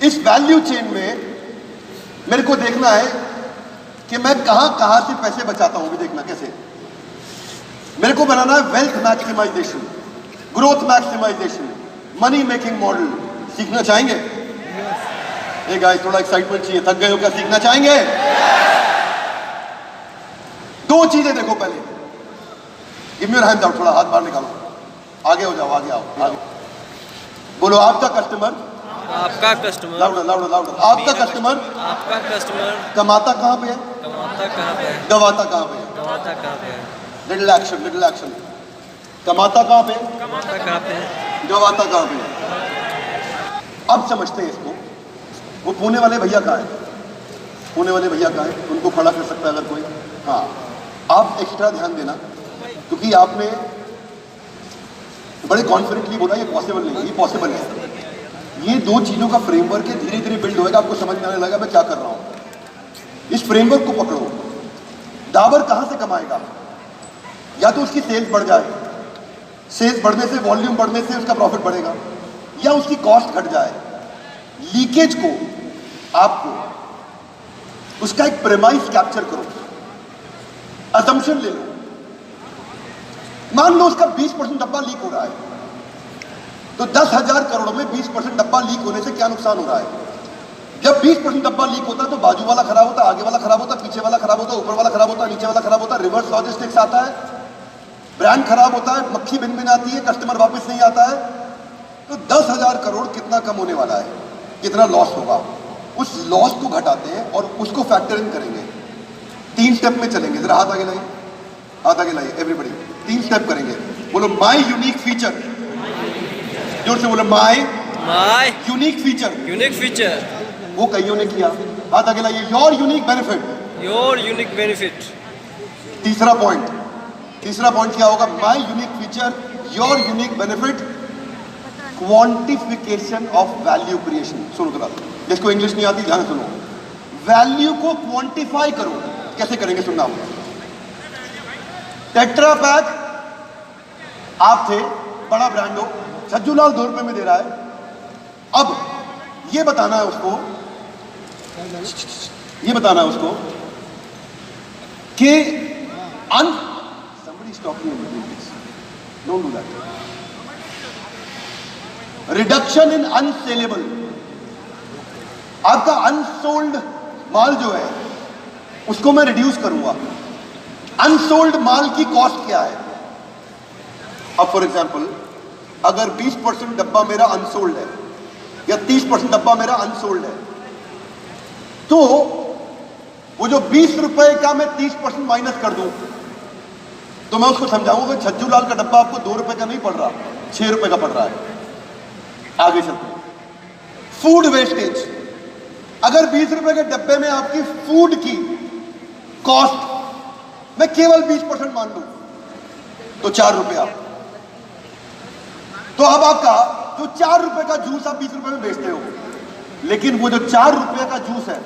इस value chain में मेरे को देखना है कि मैं कहां कहां से पैसे बचाता हूं। भी देखना कैसे मेरे को बनाना है wealth maximisation, growth maximisation, money making model. सीखना चाहेंगे? ये गाइस थोड़ा एक्साइटमेंट चाहिए। थक गए हो क्या? सीखना चाहेंगे? दो चीजें देखो पहले। Give me your hands out, थोड़ा हाथ बाहर निकालो, आगे हो जाओ, आगे आओ, आगे बोलो। आपका कस्टमर, आपका कस्टमर, लाउडर लाउडर लाउडर, आपका कस्टमर कमाता कहां पे है? कमाता कहाँ पे है? गवाता कहां पे है? गवाता कहाँ पे है? Little action, little action. कमाता कहां पे है? कमाता कहाँ पे है? गवाता कहां पे है? अब समझते हैं इसको। वो पुणे वाले भैया कहां है? पुणे वाले भैया कहां है? उनको खड़ा कर सकता है अगर कोई? हाँ, आप एक्स्ट्रा ध्यान देना, क्योंकि आपने बड़े कॉन्फिडेंटली बोला ये पॉसिबल नहीं है। ये पॉसिबल है। ये दो चीजों का फ्रेमवर्क है, धीरे धीरे बिल्ड होएगा, आपको समझ में आने लगा मैं क्या कर रहा हूं। इस फ्रेमवर्क को पकड़ो। डाबर कहां से कमाएगा? या तो उसकी सेल्स बढ़ जाए, सेल्स बढ़ने से, वॉल्यूम बढ़ने से उसका प्रॉफिट बढ़ेगा, या उसकी कॉस्ट घट जाए। लीकेज को आपको उसका एक प्रेमाइस कैप्चर करो, असम्पशन ले लो। मान लो उसका 20% डब्बा लीक हो रहा है, तो 10,000 करोड़ में 20% डब्बा लीक होने से क्या नुकसान हो रहा है? जब 20% डब्बा लीक होता है तो बाजू वाला खराब होता है, आगे वाला खराब होता है, पीछे वाला खराब होता है, ऊपर वाला खराब होता है, नीचे वाला खराब होता है, रिवर्स लॉजिस्टिक्स आता है, ब्रांड खराब होता है, मक्खी बिन बिन आती है, कस्टमर वापस नहीं आता है। तो 10,000 करोड़ कितना कम होने वाला है, कितना लॉस होगा। उस लॉस को घटाते हैं और उसको फैक्टर इन करेंगे। 3 स्टेप में चलेंगे। जरा हाथ आगे लाइए, हाथ आगे लाइए एवरीबॉडी। 3 स्टेप करेंगे। बोलो माई यूनिक फीचर, जोर से बोलो my unique feature. Unique feature वो कईयों ने किया। हाथ आगे लाइए। Your unique benefit, your unique benefit. तीसरा पॉइंट क्या होगा? My unique feature, your unique benefit, quantification of value creation. सुनो जरा, जिसको इंग्लिश नहीं आती ध्यान सुनो। वैल्यू को क्वांटिफाई करो। कैसे करेंगे? सुनना। टेट्रा पैक आप थे, बड़ा ब्रांड हो, छज्जूलाल 2 रुपए में दे रहा है। अब ये बताना है उसको कि somebody is talking in between this. Don't do that. Reduction in unsaleable, आपका अनसोल्ड माल जो है उसको मैं रिड्यूस करूंगा। अनसोल्ड माल की कॉस्ट क्या है? अब फॉर एग्जांपल अगर 20% डब्बा मेरा अनसोल्ड है या 30% डब्बा मेरा अनसोल्ड है, तो वो जो 20 रुपए का मैं 30% माइनस कर दूं, तो मैं उसको समझाऊंगा कि छज्जूलाल का डब्बा आपको 2 रुपए का नहीं पड़ रहा, 6 रुपए का पड़ रहा है। आगे चलते हैं। फूड वेस्टेज, अगर 20 रुपए के डब्बे में आपकी फूड की कॉस्ट मैं केवल 20% मान लूं, तो 4 रुपया। तो अब आपका जो 4 रुपए का जूस आप 20 रुपए में बेचते हो, लेकिन वो जो 4 रुपए का जूस है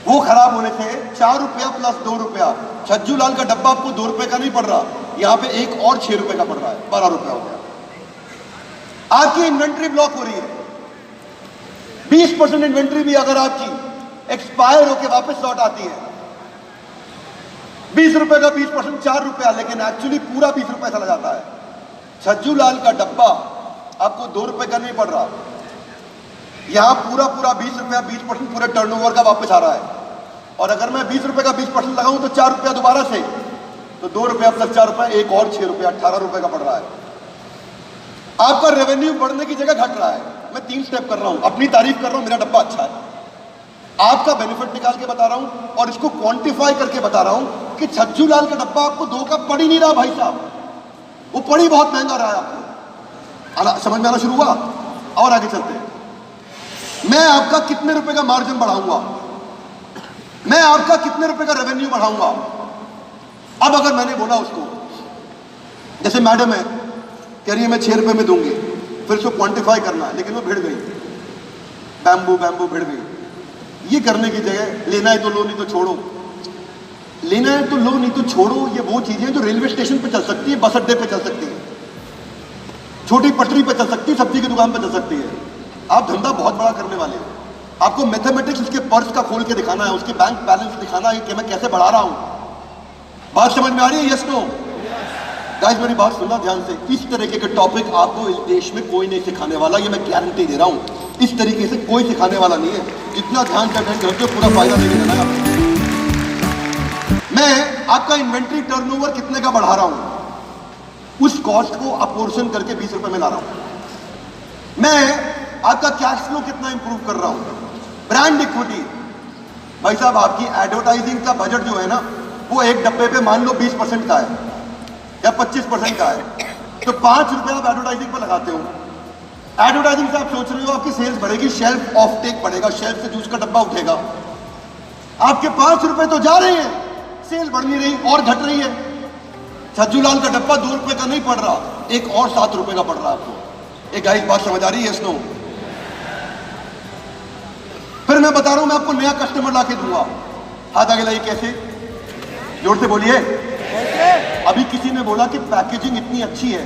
वो खराब होने से 4 रुपया प्लस 2 रुपया, छज्जूलाल का डब्बा आपको 2 रुपए का नहीं पड़ रहा, यहां पे एक और 6 रुपए का पड़ रहा है, 12 रुपया हो गया। आपकी इन्वेंट्री ब्लॉक हो रही है। 20% इन्वेंट्री भी अगर आपकी एक्सपायर होकर वापस लौट आती है, 20 रुपए का 20% 4 रुपया, लेकिन एक्चुअली पूरा 20 रुपए चला जाता है। छज्जूलाल का डब्बा आपको 2 रुपए का नहीं पड़ रहा, यहां पूरा 20 रुपया, 20% पूरे टर्नओवर का वापस आ रहा है। और अगर मैं 20 रुपए का 20% लगाऊं तो 4 रुपया दोबारा से, तो 2 रुपया प्लस 4 रुपया एक और 6 रुपया, 18 रुपए का पड़ रहा है। आपका रेवेन्यू बढ़ने की जगह घट रहा है। मैं 3 स्टेप कर रहा हूं, अपनी तारीफ कर रहा हूं, मेरा डब्बा अच्छा है, आपका बेनिफिट निकाल के बता रहा हूं और इसको क्वांटिफाई करके बता रहा हूं कि छज्जूलाल का डब्बा आपको 2 का पड़ ही नहीं रहा भाई साहब, वो पड़ी बहुत महंगा रहा है आपको। समझ में आना शुरू हुआ? और आगे चलते हैं। मैं आपका कितने रुपए का मार्जिन बढ़ाऊंगा, मैं आपका कितने रुपए का रेवेन्यू बढ़ाऊंगा। अब अगर मैंने बोला उसको, जैसे मैडम है कह रही है मैं 6 रुपए में दूंगी, फिर उसको क्वांटिफाई करना है, लेकिन वो भिड़ गई, बैम्बू भिड़ गई। ये करने की जगह लेना है तो लो, नहीं तो छोड़ो, लेना है तो लो, नहीं तो छोड़ो। ये वो चीजें जो रेलवे स्टेशन पे चल सकती है, बस अड्डे पे चल सकती है, छोटी पटरी पे चल सकती है, सब्जी की दुकान पे चल सकती है। आप धंधा बहुत बड़ा करने वाले हो, आपको मैथमेटिक्स उसके पर्स का खोल के दिखाना है, उसके बैंक बैलेंस दिखाना है कि मैं कैसे बढ़ा रहा हूं। बात समझ में आ रही है? Yes no? गाइस मेरी बात सुनना ध्यान से। इस तरीके के टॉपिक आपको इस देश में कोई नहीं सिखाने वाला, ये मैं गारंटी दे रहा हूं। इस तरीके से कोई सिखाने वाला नहीं है। जितना ध्यान से अटेंड करते हो पूरा फायदा लेके जाना है आपको। मैं आपका इन्वेंट्री टर्नओवर कितने का बढ़ा रहा हूं, उस कॉस्ट को अपोर्शन करके 20 रुपए में ला रहा हूं। मैं आपका कैश फ्लो कितना इंप्रूव कर रहा हूं। ब्रांड इक्विटी, भाई साहब आपकी एडवर्टाइजिंग का बजट जो है ना, वो एक डब्बे पे मान लो 20% का है या 25% का है, तो 5 रुपए आप एडवर्टाइजिंग पर लगाते हो। एडवर्टाइजिंग से आप सोच रहे हो आपकी सेल्स बढ़ेगी, शेल्फ ऑफ टेक बढ़ेगा, शेल्फ से जूस का डब्बा उठेगा। आपके 5 रुपए तो जा रहे हैं, सेल बढ़ नहीं रही और घट रही है। छज्जू लाल का डब्बा 2 रुपए का नहीं पड़ रहा, एक और 7 रुपए का पड़ रहा है आपको। एक गाइस बात समझ आ रही है? Yes no? फिर मैं बता रहा हूं, मैं आपको नया कस्टमर लाके दूंगा। हाथ आगे लाइए, कैसे? जोर से बोलिए। अभी किसी ने बोला कि पैकेजिंग इतनी अच्छी है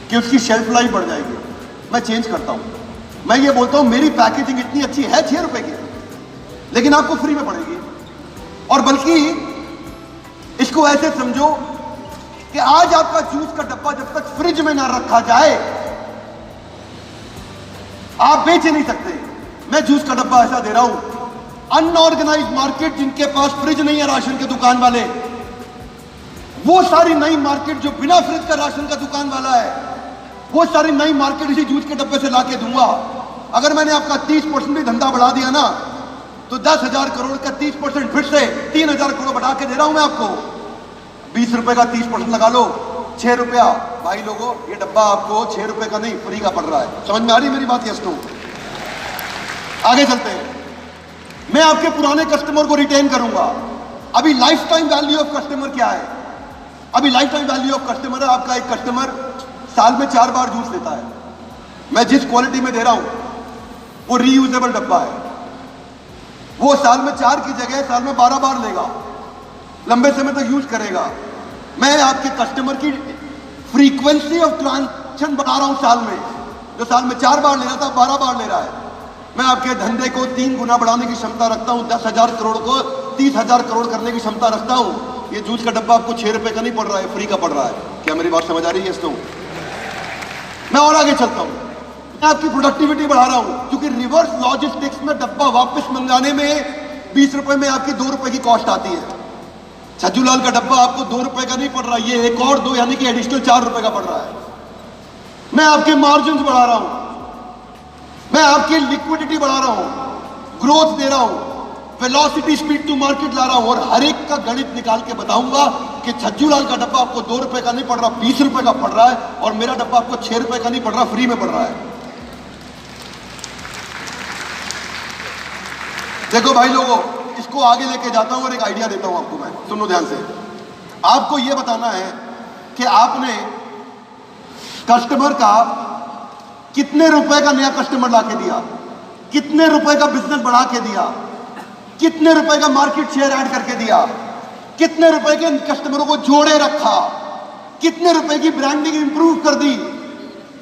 कि उसकी शेल्फ लाइफ बढ़ जाएगी। मैं चेंज करता हूं, मैं ये बोलता हूं मेरी पैकेजिंग इतनी अच्छी है 6 रुपए की, लेकिन आपको फ्री में पड़ेगी। और बल्कि इसको ऐसे समझो कि आज आपका जूस का डब्बा जब तक फ्रिज में ना रखा जाए आप बेच ही नहीं सकते। मैं जूस का डब्बा ऐसा दे रहा हूं, अनऑर्गेनाइज्ड मार्केट जिनके पास फ्रिज नहीं है राशन के दुकान वाले, वो सारी नई मार्केट जो बिना फ्रिज का राशन का दुकान वाला है, वो सारी नई मार्केट इसी जूस के डब्बे से लाके दूंगा। अगर मैंने आपका 30% भी धंधा बढ़ा दिया ना, तो 10,000 करोड़ का 30% फिर से 3,000 करोड़ बढ़ा के दे रहा हूं मैं आपको। 20 रुपए का 30% लगा लो, 6 रुपया। भाई लोगों, ये डब्बा आपको 6 रुपए का नहीं फ्री का पड़ रहा है। समझ में आ रही मेरी बात? Yes no? आगे चलते हैं। मैं आपके पुराने कस्टमर को रिटेन करूंगा। अभी life time value of customer क्या है? अभी life time value of customer है, आपका एक कस्टमर साल में 4 बार जूस लेता है। मैं जिस क्वालिटी में दे रहा हूं वो रीयूजेबल डब्बा है, वो साल में 4 की जगह साल में 12 बार लेगा, लंबे समय तक यूज करेगा। मैं आपके कस्टमर की फ्रीक्वेंसी ऑफ ट्रांजैक्शन बढ़ा रहा हूं साल में, जो साल में 4 बार ले रहा था 12 बार ले रहा है। मैं आपके धंधे को 3 गुना बढ़ाने की क्षमता रखता हूं, 10,000 करोड़ को 30,000 करोड़ करने की क्षमता रखता हूं। ये जूस का डब्बा आपको 6 रुपए का नहीं पड़ रहा है, फ्री का पड़ रहा है। क्या मेरी बात समझ आ रही है? इसको मैं और आगे चलता हूं। मैं आपकी प्रोडक्टिविटी बढ़ा रहा हूं, क्योंकि रिवर्स लॉजिस्टिक्स में डब्बा वापस मंगाने में 20 रुपए में आपकी 2 रुपए की कॉस्ट आती है। छज्जू लाल का डब्बा आपको 2 रुपए का नहीं पड़ रहा, ये एक और 2 यानी कि एडिशनल 4 रुपए का पड़ रहा है। मैं आपके मार्जिन बढ़ा रहा हूं, मैं आपकी लिक्विडिटी बढ़ा रहा हूं, ग्रोथ दे रहा हूं, वेलोसिटी स्पीड टू मार्केट ला रहा हूं, और हर एक का गणित निकाल के बताऊंगा कि छज्जू लाल का डब्बा आपको 2 रुपए का नहीं पड़ रहा, 20 रुपए का पड़ रहा है, और मेरा डब्बा आपको 6 रुपए का नहीं पड़ रहा, फ्री में पड़ रहा है। देखो भाई लोगों, इसको आगे लेके जाता हूं और एक आइडिया देता हूं आपको मैं। सुनो ध्यान से। आपको यह बताना है कि आपने कस्टमर का कितने रुपए का नया कस्टमर लाके दिया, कितने रुपए का बिजनेस बढ़ा के दिया, कितने रुपए का मार्केट शेयर ऐड करके दिया, कितने रुपए के कस्टमरों को जोड़े रखा, कितने रुपए की ब्रांडिंग इंप्रूव कर दी,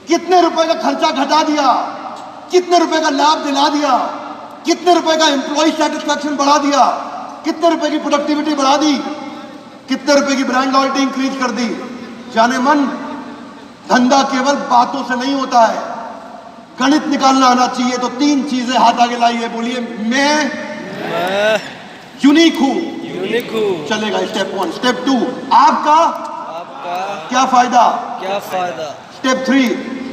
कितने रुपए का खर्चा घटा दिया, कितने रुपए का लाभ दिला दिया, कितने रुपए का एम्प्लॉय सेटिस्फैक्शन बढ़ा दिया, कितने रुपए की प्रोडक्टिविटी बढ़ा दी, कितने रुपए की ब्रांड लॉयल्टी इंक्रीज कर दी। जाने मन, धंधा केवल बातों से नहीं होता है, गणित निकालना आना चाहिए। तो 3 चीजें हाथ आगे लाइए, बोलिए मैं यूनिक हूं। यूनिक हूं। चलेगा। स्टेप 1। स्टेप 2, आपका क्या फायदा? क्या फायदा? स्टेप 3,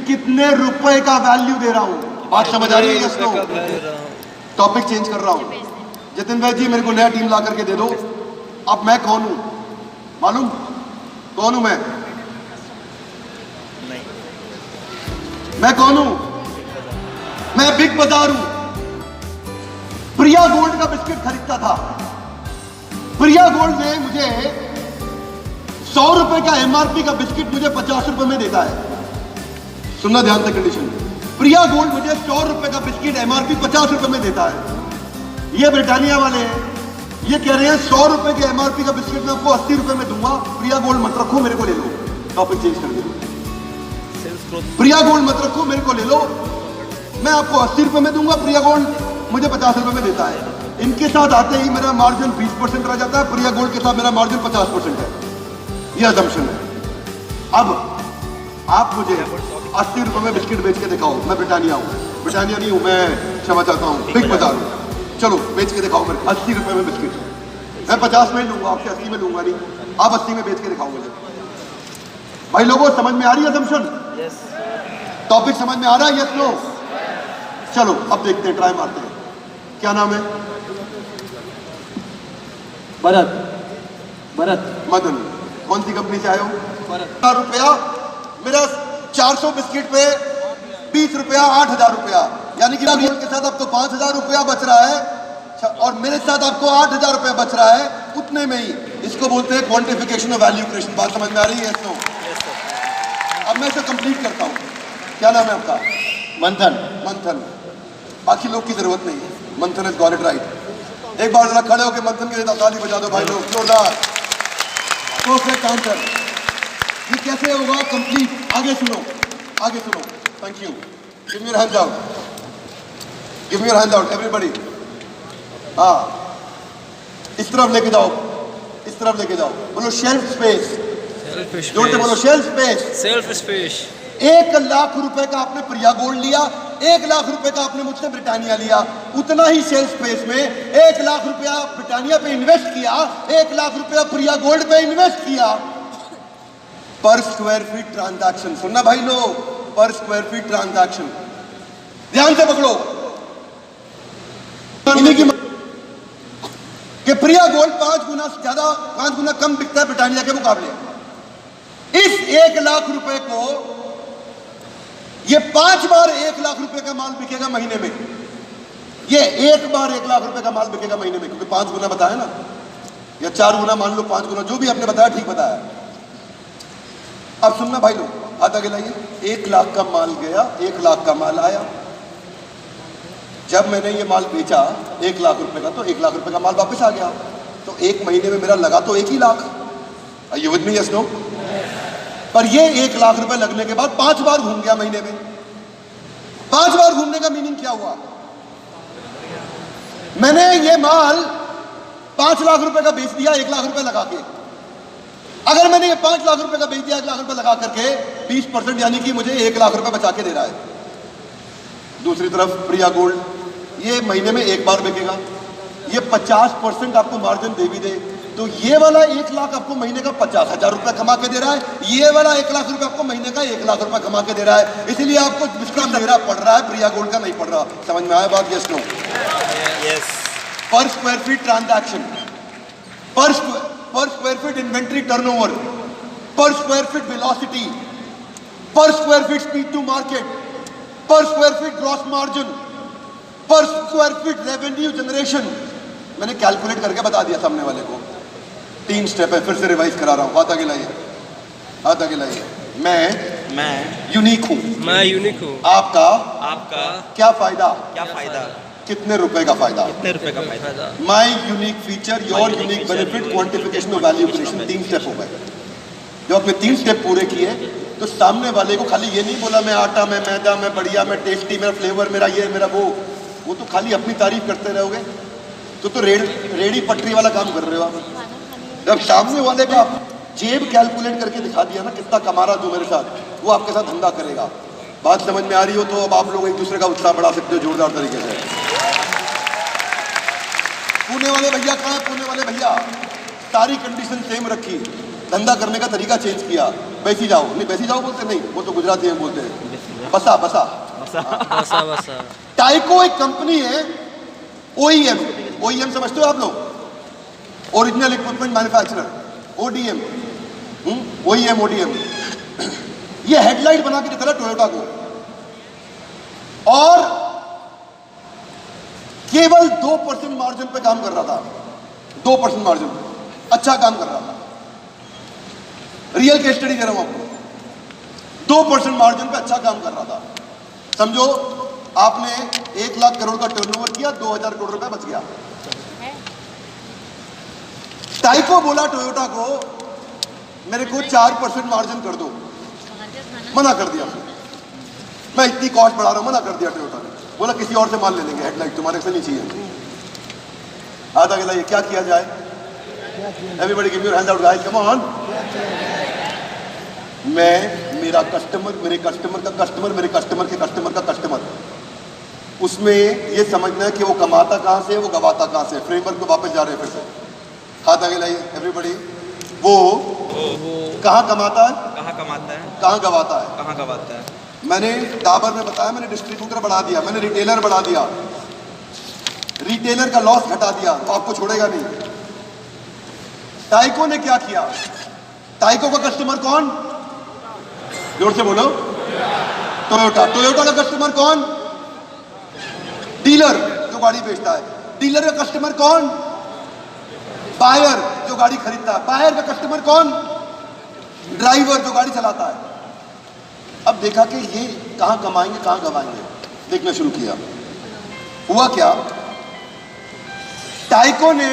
कितने रुपए का वैल्यू दे रहा हूं। बात समझ आ रही है? इसको टॉपिक चेंज कर रहा हूं। जितिन भाई जी, मेरे को नया टीम ला करके दे दो। अब मैं कौन हूं मालूम? कौन हूं मैं? मैं कौन हूं? मैं बिग बाजार हूं। प्रिया गोल्ड का बिस्किट खरीदता था। प्रिया गोल्ड ने मुझे 100 रुपए का एमआरपी का बिस्किट मुझे 50 रुपए में देता है। सुनना ध्यान से कंडीशन। प्रिया गोल्ड मुझे 100 रुपए का बिस्किट एमआरपी 50 रुपए में देता है। ये ब्रिटानिया वाले हैं, ये कह रहे हैं 100 रुपए के एमआरपी का बिस्किट मैं आपको 80 रुपए में दूंगा। प्रिया गोल्ड मत रखो, मेरे को ले लो। टॉपिक चेंज कर दो। प्रिया गोल्ड मत रखो, मेरे को ले लो। मैं आपको 80 रुपए में दूंगा, प्रिया गोल्ड मुझे 50 रुपए में देता है। इनके साथ आते ही मेरा मार्जिन 20% रह जाता है, प्रिया गोल्ड के साथ मेरा मार्जिन 50% है। ये असम्पशन है। अब आप मुझे 80 रुपए में बिस्किट बेच के दिखाओ। मैं ब्रिटानिया हूँ, ब्रिटानिया नहीं हूँ, मैं क्षमा चाहता हूँ, बिग बाजार हूँ। चलो बेच के दिखाओ मेरे 80 रुपए में बिस्किट। मैं 50 में ही लूंगा, आपसे 80 में लूंगा नहीं। आप 80 में बेच के दिखाओ मुझे। भाई लोगों समझ में आ रही है असम्पशन? टॉपिक समझ में आ रहा है? Yes no? चलो अब देखते हैं, ट्राई मारते हैं। क्या नाम है? भरत। भरत। मदन। कौन सी कंपनी से आए हो? भरत। रुपया मेरा 400 बिस्किट पे 20 रुपया, 8,000 रुपया, यानी कि गोल्ड के साथ आपको 5,000 रुपया बच रहा है और मेरे साथ आपको 8,000 रुपया बच रहा है, उतने में ही। इसको बोलते हैं क्वांटिफिकेशन ऑफ वैल्यू क्रिएशन। बात समझ में आ रही है? Yes no? अब मैं इसे कंप्लीट करता हूँ। क्या नाम है आपका? मंथन। मंथन। बाकी लोग की जरूरत नहीं है, मंथन इज गॉट इट राइट। एक बार जरा खड़े होकर मंथन के लिए ताली बजा दो भाई लोग, जोरदार। Perfect answer. ये कैसे होगा कंप्लीट? आगे सुनो, आगे सुनो। Thank you. Give me your hands out, give me your hands out everybody. हाँ, इस तरफ लेके जाओ, इस तरफ लेके जाओ। बोलो शेल्फ स्पेस। जोर से बोलो शेल्फ स्पेस। Self space. 1,00,000 रुपए का आपने प्रिया गोल्ड लिया, 1,00,000 रुपए का आपने मुझसे ब्रिटानिया लिया। उतना ही सेल्स स्पेस में 1,00,000 रुपया ब्रिटानिया पे इन्वेस्ट किया, 1,00,000 रुपया प्रिया गोल्ड पे इन्वेस्ट किया। पर स्क्वायर फीट ट्रांजैक्शन। सुनना भाई लोग, पर स्क्वायर फीट ट्रांजैक्शन। ध्यान से पकड़ो। कि प्रिया गोल्ड 5 गुना ज्यादा, 5 गुना कम बिकता है ब्रिटानिया के मुकाबले। इस 1,00,000 रुपए को ये 5 बार 1,00,000 रुपए का माल बिकेगा महीने में। ये 1 बार 1,00,000 रुपए का माल बिकेगा महीने में, क्योंकि 5 गुना बताया ना, या 4 गुना मान लो, 5 गुना, जो भी आपने बताया ठीक बताया। अब सुनना भाई लोग, हाथ आगे लाइए। 1,00,000 का माल गया, 1,00,000 का माल आया। जब मैंने ये माल बेचा 1,00,000 रुपए का, तो 1,00,000 रुपए का माल वापस आ गया। तो एक महीने में मेरा लगा तो 1,00,000। Are you with me? Yes, no? पर ये 1,00,000 रुपए लगने के बाद 5 बार घूम गया महीने में। 5 बार घूमने का मीनिंग क्या हुआ? मैंने ये माल 5,00,000 रुपए का बेच दिया 1,00,000 रुपए लगा के। अगर मैंने ये 5,00,000 रुपए का बेच दिया 1,00,000 रुपए लगा करके, 20%, यानी कि मुझे 1,00,000 रुपए बचा के दे रहा है। दूसरी तरफ प्रिया गोल्ड, ये महीने में 1 बार बिकेगा, ये 50% आपको मार्जिन दे भी दे, तो ये वाला 1,00,000 आपको महीने का 50,000 रुपए कमा के दे रहा है, ये वाला 1,00,000 रुपए आपको महीने का 1,00,000 रुपए कमा के दे रहा है। इसीलिए आपको बिस्किट मेरा पड़ रहा है, प्रिया गोल्ड का नहीं पड़ रहा। समझ में आया बात? Yes no? Yes. Per square feet transaction, per square feet inventory turnover, per square feet velocity, per square feet speed to market, per square feet gross margin, per square feet revenue generation. मैंने calculate करके बता दिया सामने वाले को। 3 step है, फिर से रिवाइज करा रहा हूं। हाथ आगे लाइए, हाथ आगे लाइए। मैं यूनिक हूं। मैं यूनिक हूँ। आपका क्या फायदा? क्या फायदा? कितने रुपए का फायदा? कितने रुपए का फायदा? My unique feature, your unique benefit, quantification of value creation. 3 step हो गए। जब आपने 3 स्टेप पूरे किए तो सामने वाले को खाली ये नहीं बोला मैं आटा, मैं मैदा, मैं बढ़िया, मैं टेस्टी, मेरा फ्लेवर, मेरा ये, मेरा वो तो खाली अपनी तारीफ करते रहोगे तो रेडी पटरी वाला काम कर रहे हो आप। जब सामने वाले का जेब कैलकुलेट करके दिखा दिया ना कितना कमा रहा तू मेरे साथ, वो आपके साथ धंधा करेगा। बात समझ में आ रही हो तो अब आप लोग एक दूसरे का उत्साह बढ़ा सकते हो जोरदार तरीके से। पुणे वाले भैया कहाँ है? पुणे वाले भैया सारी कंडीशन सेम रखी, धंधा करने का तरीका चेंज किया। बैसी जाओ, नहीं बैसी जाओ बोलते नहीं, वो तो गुजराती में बोलते हैं बसा बसा। बसा बसा। टाइको एक कंपनी है, OEM, OEM समझते हो आप लोग? Original equipment manufacturer, ODM, OEM, ODM। ये हेडलाइट बना के देता था टोयोटा को और केवल 2% मार्जिन पे काम कर रहा था। 2% मार्जिन पे अच्छा काम कर रहा था। रियल केस स्टडी दे रहा हूं आपको। 2% मार्जिन पे अच्छा काम कर रहा था। समझो आपने 1,00,000 करोड़ का टर्नओवर किया, 2,000 करोड़ रुपए बच गया। टाइको बोला टोयोटा को मेरे को 4% मार्जिन कर दो, मना कर दिया। मैं इतनी कॉस्ट बढ़ा रहा हूँ, मना कर दिया टोयोटा ने, बोला किसी और से माल ले लेंगे, हेडलाइट तुम्हारे से नहीं चाहिए। आधा अगला ये क्या किया जाए? Everybody give your hands out guys, come on. मैं, मेरा कस्टमर, मेरे कस्टमर का कस्टमर, मेरे कस्टमर के कस्टमर का कस्टमर, उसमें ये समझना है कि वो कमाता कहाँ से है, वो गवाता कहाँ से है। फ्रेमवर्क को वापस जा रहे हैं फिर से, हाथ आगे लाइए एवरीबॉडी। वो कहाँ कमाता है, कहाँ कमाता है, कहाँ गवाता है, कहाँ गवाता है। मैंने डाबर में बताया, मैंने डिस्ट्रीब्यूटर बढ़ा दिया, मैंने रिटेलर बढ़ा दिया, रिटेलर का लॉस घटा दिया, तो आपको छोड़ेगा नहीं। टाइको ने क्या किया? टाइको का कस्टमर कौन? जोर से बोलो। टोयोटा। टोयोटा का कस्टमर कौन? डीलर जो गाड़ी बेचता है। डीलर का कस्टमर कौन? बायर जो गाड़ी खरीदता है। बायर का कस्टमर कौन? ड्राइवर जो गाड़ी चलाता है। अब देखा कि ये कहां कमाएंगे कहां गवाएंगे, देखना शुरू किया। हुआ क्या, टाइको ने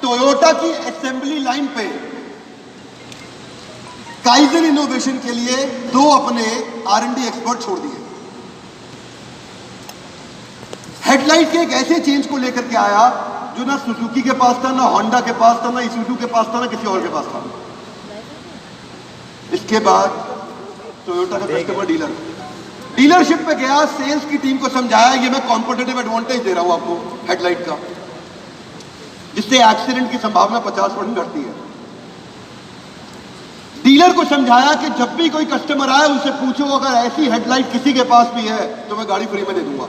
टोयोटा की असेंबली लाइन पे काइजन इनोवेशन के लिए 2 अपने R&D एक्सपर्ट छोड़ दिए। हेडलाइट के एक ऐसे चेंज को लेकर के आया जो ना सुजुकी के पास था, ना होंडा के पास था, ना इसूजू के पास था, ना किसी और के पास था। इसके बाद टोयोटा का कस्टमर डीलरशिप पे गया, सेल्स की टीम को समझाया ये मैं कॉम्पिटिटिव एडवांटेज दे रहा हूं आपको हेडलाइट का, जिससे एक्सीडेंट की संभावना 50% घटती है। डीलर को समझाया कि जब भी कोई कस्टमर आए उनसे पूछो अगर ऐसी हेडलाइट किसी के पास भी है तो मैं गाड़ी फ्री में दे दूंगा।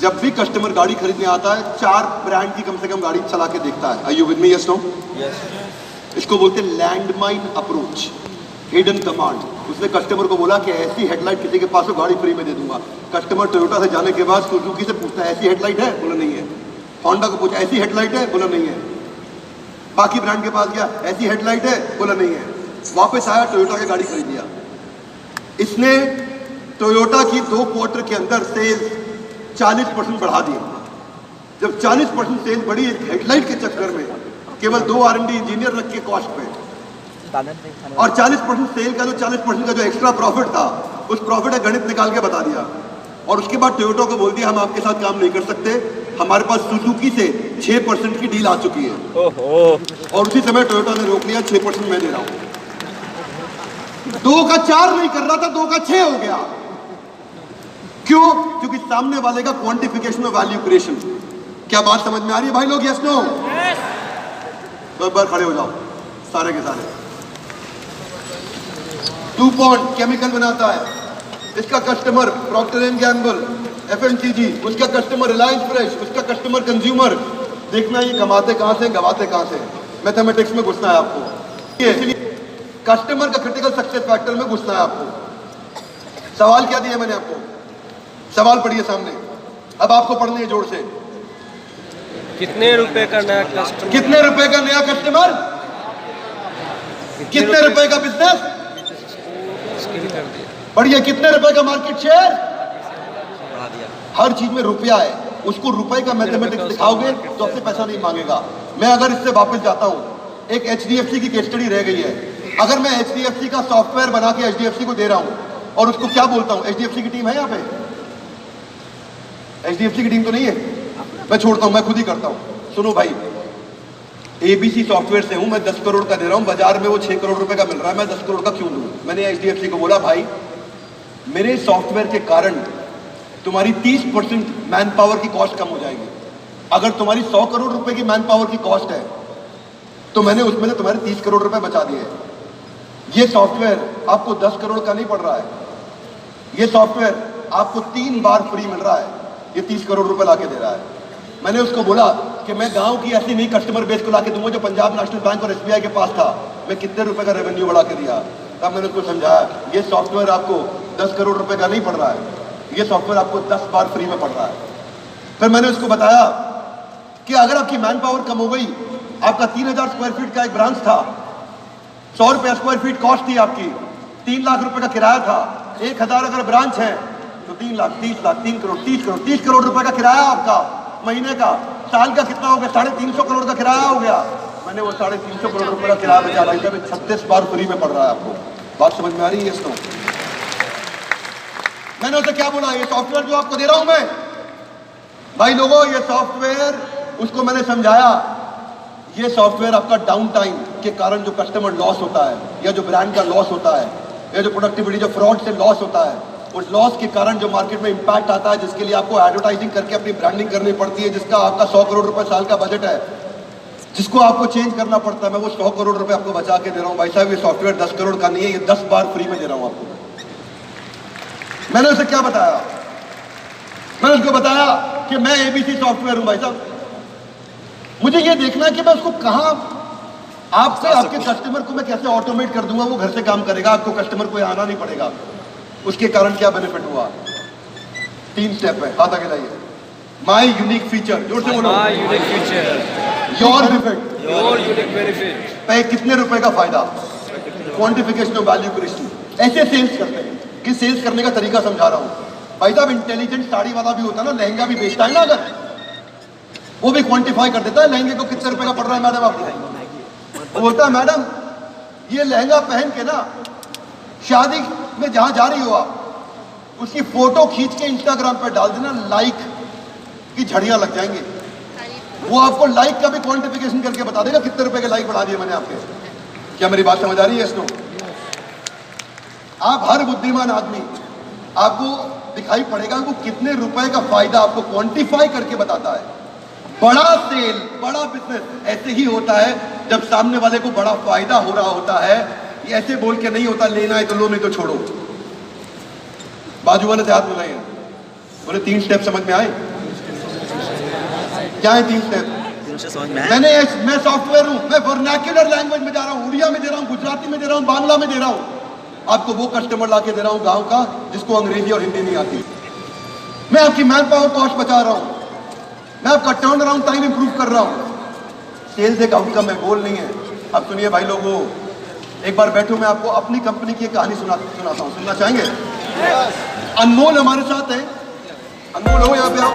जब भी कस्टमर गाड़ी खरीदने आता है 4 ब्रांड की कम से कम गाड़ी चला के देखता है। Are you with me? Yes no? इसको बोलते हैं लैंडमाइन अप्रोच, हिडन कमांड। उसने कस्टमर को बोला कि ऐसी हेडलाइट किसी के पास हो गाड़ी फ्री में दे दूंगा। कस्टमर टोयोटा से जाने के बाद सुजुकी से पूछता है ऐसी हेडलाइट है? बोला नहीं है। होंडा को पूछा ऐसी हेडलाइट है? बोला नहीं है। बाकी ब्रांड के पास गया, ऐसी हेडलाइट है? बोला नहीं है। वापस आया, टोयोटा की गाड़ी खरीद लिया। इसने टोयोटा की 2 क्वार्टर के अंदर सेल्स 40% बढ़ा दिए। जब 40% सेल बढ़ी हेडलाइट के चक्कर में, केवल 2 R&D इंजीनियर रख के कॉस्ट पे, और 40% सेल का जो 40% का जो एक्स्ट्रा प्रॉफिट था, उस प्रॉफिट का गणित निकाल के बता दिया। और उसके बाद टोयोटा को बोल दिया हम आपके साथ काम नहीं कर सकते, हमारे पास सुजुकी से 6% की डील आ चुकी है। और उसी समय टोयोटा ने रोक लिया, 6% मैं दे रहा हूं। 2 का 4 नहीं कर रहा था, 2 का 6 हो गया। क्यों? क्योंकि सामने वाले का क्वांटिफिकेशन और वैल्यू क्रिएशन। क्या बात समझ में आ रही है भाई लोग? Yes no? तो एक बार खड़े हो जाओ सारे के सारे। DuPont केमिकल बनाता है, इसका customer Procter and Gamble, FMCG, उसका कस्टमर रिलायंस फ्रेश, उसका कस्टमर कंज्यूमर। देखना ये कमाते कहां से, गवाते कहां से। मैथमेटिक्स में घुसना है आपको, इसलिए कस्टमर का क्रिटिकल सक्सेस फैक्टर में घुसना है आपको। सवाल क्या दिया मैंने आपको? सवाल पढ़िए सामने, अब आपको पढ़ने हैं जोर से। कितने रुपए का नया कस्टमर, कितने रुपए का नया कस्टमर, कितने रुपए का बिजनेस, बढ़िया, कितने रुपए का मार्केट शेयर, बढ़ा दिया। हर चीज में रुपया है। उसको रुपए का मैथमेटिक्स दिखाओगे तो आपसे पैसा नहीं मांगेगा। मैं अगर इससे वापस जाता हूं, एक HDFC की केस स्टडी रह गई है। अगर मैं HDFC का सॉफ्टवेयर बना के HDFC को दे रहा हूं और उसको क्या बोलता हूं, HDFC की टीम है यहाँ पे? HDFC की टीम तो नहीं है, मैं छोड़ता हूं, मैं खुद ही करता हूं। सुनो भाई, ABC सॉफ्टवेयर से हूं, मैं 10 करोड़ का दे रहा हूं, बाजार में वो 6 करोड़ रुपए का मिल रहा है, मैं 10 करोड़ का क्यों दूं? मैंने HDFC को बोला भाई मेरे सॉफ्टवेयर के कारण तुम्हारी 30% मैन पावर की कॉस्ट कम हो जाएगी। अगर तुम्हारी 100 करोड़ रुपए की मैन पावर की कॉस्ट है तो मैंने उसमें से तुम्हारे 30 करोड़ रुपए बचा दिए। ये सॉफ्टवेयर आपको 10 करोड़ का नहीं पड़ रहा है, ये सॉफ्टवेयर आपको 3 बार फ्री मिल रहा है, ये 30 करोड़ रुपए ला के दे रहा है। मैंने उसको बोला कि मैं गांव की ऐसी नहीं कस्टमर बेस को ला के दूंगा जो पंजाब नेशनल बैंक और SBI के पास था। मैं कितने रुपए का रेवेन्यू बढ़ा के दिया। तब मैंने उसको समझाया ये सॉफ्टवेयर आपको 10 करोड़ रुपए का नहीं पड़ रहा है, ये सॉफ्टवेयर आपको 10 बार फ्री में पड़ रहा है। फिर मैंने उसको बताया कि अगर आपकी मैन पावर कम हो गई, आपका 3000 स्क्वायर फीट का एक ब्रांच था, 100 रुपया स्क्वायर फीट कॉस्ट थी आपकी, 3 लाख रुपए का किराया था, 1000 अगर ब्रांच है तो 3 लाख, 30 लाख, 3 करोड़, 30 करोड़ रुपए का किराया आपका महीने का। साल का कितना हो गया? 350 करोड़ का किराया हो गया। मैंने वो 350 करोड़ रुपए का किराया बचा लिया, 36 बार फ्री में पड़ रहा है आपको। बात समझ में आ रही है? Yes no? मैंने उसे क्या बोला, ये सॉफ्टवेयर जो आपको दे रहा हूं मैं, भाई लोगों ये सॉफ्टवेयर, उसको मैंने समझाया, ये सॉफ्टवेयर आपका डाउन टाइम के कारण जो कस्टमर लॉस होता है, या जो ब्रांड का लॉस होता है, या जो प्रोडक्टिविटी जो फ्रॉड से लॉस होता है, उस लॉस के कारण जो मार्केट में इंपैक्ट आता है, जिसके लिए आपको एडवर्टाइजिंग करके अपनी ब्रांडिंग करनी पड़ती है, जिसका आपका 100 करोड़ रुपए साल का बजट है, जिसको आपको चेंज करना पड़ता है, मैं वो 100 करोड़ रुपए आपको बचा के दे रहा हूं। भाई साहब ये सॉफ्टवेयर 10 करोड़ का नहीं है, ये 10 बार फ्री में दे रहा हूं आपको। मैंने उसे क्या बताया, मैंने उसको बताया कि मैं एबीसी सॉफ्टवेयर हूं भाई साहब, मुझे ये देखना है कि मैं उसको कहां आपसे आपके कस्टमर को मैं कैसे ऑटोमेट कर दूंगा, वो घर से काम करेगा, आपको कस्टमर को आना नहीं पड़ेगा। उसके कारण क्या बेनिफिट हुआ, 3 स्टेप है, हाथ आगे लाइए। माई यूनिक फीचर, जोर से बोलो, my unique feature, your benefit, your unique benefit, पे कितने रुपए का फायदा, क्वांटिफिकेशन ऑफ वैल्यू क्रिएशन। ऐसे सेल्स करते हैं कि सेल्स करने का तरीका समझा रहा हूं भाई साहब। इंटेलिजेंट साड़ी वाला भी होता है ना, लहंगा भी बेचता है ना, अगर वो भी क्वांटिफाई कर देता है लहंगे को कितने रुपए का पड़ रहा है मैडम आपको। वो बोलता है मैडम ये लहंगा पहन के ना शादी में जहां जा रही हो आप, उसकी फोटो खींच के इंस्टाग्राम पर डाल देना, लाइक की झड़ियां लग जाएंगी। वो आपको लाइक का भी क्वांटिफिकेशन करके बता देगा कितने रुपए के लाइक बढ़ा दिए मैंने आपके। क्या मेरी बात समझ आ रही है इसको? आप हर बुद्धिमान आदमी आपको दिखाई पड़ेगा वो कितने रुपए का फायदा आपको क्वांटिफाई करके बताता है। बड़ा सेल, बड़ा बिजनेस ऐसे ही होता है जब सामने वाले को बड़ा फायदा हो रहा होता है। ये ऐसे बोल के नहीं होता लेना है तो लो नहीं तो छोड़ो। बाजू वाले से हाथ मिलाइए, बोले 3 स्टेप समझ में आए? क्या है 3 स्टेप? मैं सॉफ्टवेयर हूं, मैं वर्नाक्युलर लैंग्वेज में जा रहा हूं, उड़िया में दे रहा हूं, गुजराती में दे रहा हूं, बांग्ला में दे रहा हूं। आपको वो कस्टमर लाके दे रहा हूं गांव का जिसको अंग्रेजी और हिंदी नहीं आती। मैं आपकी मैन पावर कॉस्ट बचा रहा हूं, मैं आपका टर्न अराउंड टाइम इंप्रूव कर रहा हूं। सेल्स एक आउटकम है, गोल नहीं है। अब सुनिए भाई लोगों, एक बार बैठो, मैं आपको अपनी कंपनी की एक कहानी सुनाता हूं, सुनना चाहेंगे? अनमोल हमारे साथ है, अनमोल हो यहाँ पे आओ।